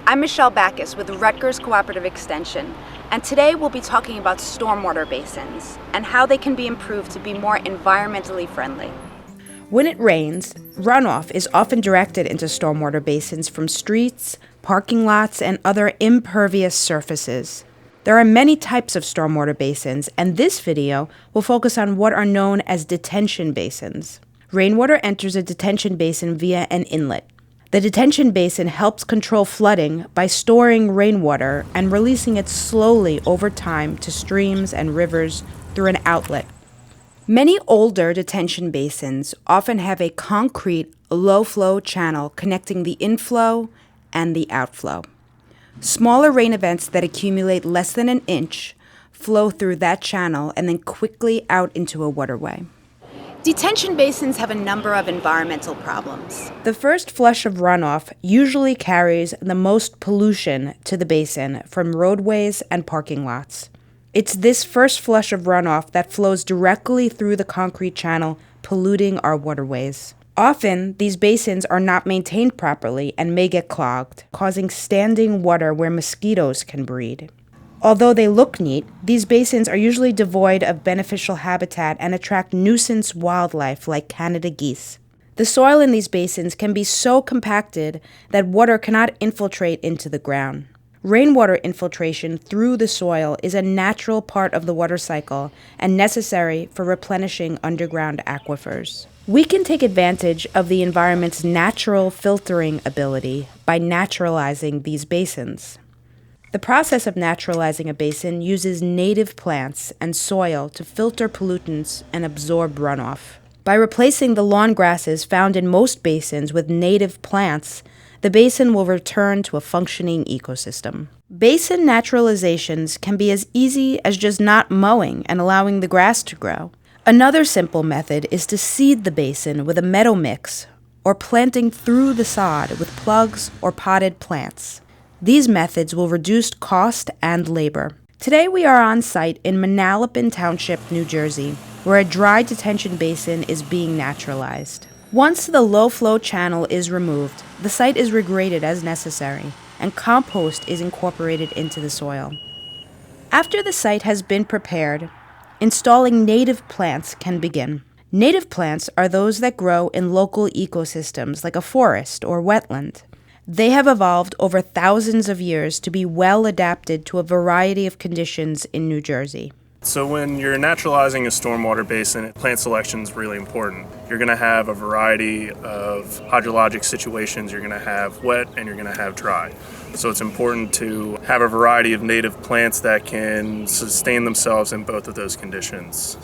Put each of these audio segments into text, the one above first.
I'm Michelle Backus with Rutgers Cooperative Extension, and today we'll be talking about stormwater basins and how they can be improved to be more environmentally friendly. When it rains, runoff is often directed into stormwater basins from streets, parking lots, and other impervious surfaces. There are many types of stormwater basins, and this video will focus on what are known as detention basins. Rainwater enters a detention basin via an inlet. The detention basin helps control flooding by storing rainwater and releasing it slowly over time to streams and rivers through an outlet. Many older detention basins often have a concrete, low-flow channel connecting the inflow and the outflow. Smaller rain events that accumulate less than an inch flow through that channel and then quickly out into a waterway. Detention basins have a number of environmental problems. The first flush of runoff usually carries the most pollution to the basin from roadways and parking lots. It's this first flush of runoff that flows directly through the concrete channel, polluting our waterways. Often, these basins are not maintained properly and may get clogged, causing standing water where mosquitoes can breed. Although they look neat, these basins are usually devoid of beneficial habitat and attract nuisance wildlife like Canada geese. The soil in these basins can be so compacted that water cannot infiltrate into the ground. Rainwater infiltration through the soil is a natural part of the water cycle and necessary for replenishing underground aquifers. We can take advantage of the environment's natural filtering ability by naturalizing these basins. The process of naturalizing a basin uses native plants and soil to filter pollutants and absorb runoff. By replacing the lawn grasses found in most basins with native plants, the basin will return to a functioning ecosystem. Basin naturalizations can be as easy as just not mowing and allowing the grass to grow. Another simple method is to seed the basin with a meadow mix or planting through the sod with plugs or potted plants. These methods will reduce cost and labor. Today we are on site in Manalapan Township, New Jersey, where a dry detention basin is being naturalized. Once the low-flow channel is removed, the site is regraded as necessary, and compost is incorporated into the soil. After the site has been prepared, installing native plants can begin. Native plants are those that grow in local ecosystems like a forest or wetland. They have evolved over thousands of years to be well adapted to a variety of conditions in New Jersey. So when you're naturalizing a stormwater basin, plant selection is really important. You're going to have a variety of hydrologic situations. You're going to have wet and you're going to have dry. So it's important to have a variety of native plants that can sustain themselves in both of those conditions.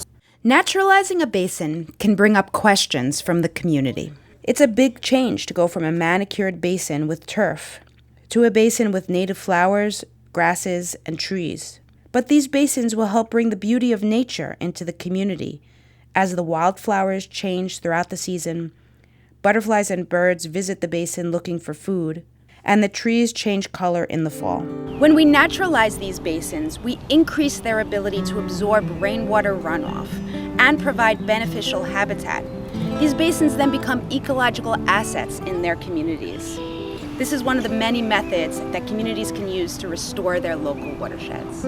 Naturalizing a basin can bring up questions from the community. It's a big change to go from a manicured basin with turf to a basin with native flowers, grasses, and trees. But these basins will help bring the beauty of nature into the community as the wildflowers change throughout the season, butterflies and birds visit the basin looking for food, and the trees change color in the fall. When we naturalize these basins, we increase their ability to absorb rainwater runoff and provide beneficial habitat. These basins then become ecological assets in their communities. This is one of the many methods that communities can use to restore their local watersheds.